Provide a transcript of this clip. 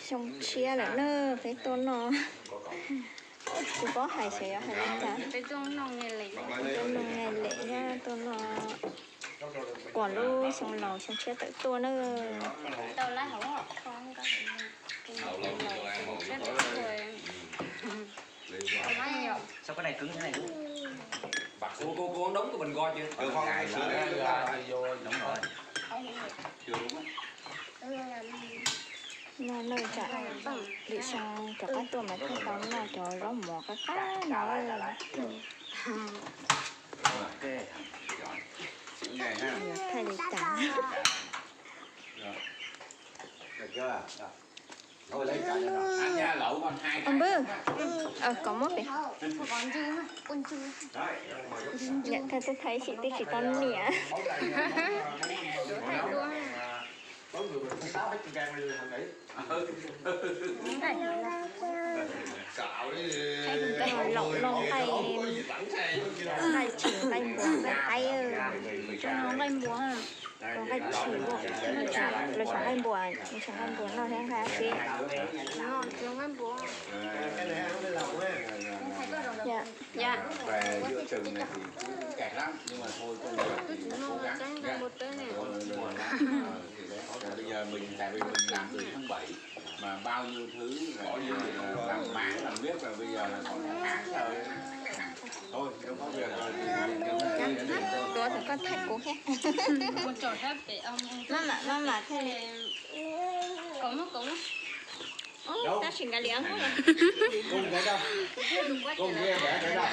xong chia là nơ cái tôn nó chỉ có hải sẽ hải lên cả cái tôn nó nghe lệ tôn nó ngày lễ nha tôn nó quả lô xong lò xong chia tới tôn nó tao lấy không học con có cái sao cái này cứng thế này bạc cô đóng của mình coi chưa? Chưa con ngày xưa vô đúng rồi. Chưa đúng á. nó nơi chả bị xong cho các tôi mà thấy tao nó cho nó mỏ cái cá nó Ok. Ngày ha. thay đi chả Được chưa? Thôi lấy cả cho nó. Ăn nha lẩu con hai. ông bư có một đấy con chưa nhận thật tôi thấy chị tích chỉ con nỉa Có người mình táo hết gan đi thằng nghĩ. Cạo đi. lộn lông tay tay chỉ tay buồn cái tay nó tay buồn còn cái chỉ buồn nó chỉ là chẳng tay buồn nhưng chẳng tay buồn nó thế khác gì nó chúng em bố Cái này ăn cái lòng á. dạ dạ Về giữa chừng này thì kẹt lắm nhưng mà thôi con người thì cố gắng cái một tới này bây giờ mình tại vì mình làm từ tháng 7 mà bao nhiêu thứ làm máng làm biết là bây giờ là còn tháng rồi thôi không có việc rồi tôi thì con thạch của hết một chỗ thấp để ông nó là thế này cũng ta chỉ cái liếng thôi cùng cái đâu cùng kia để cái đâu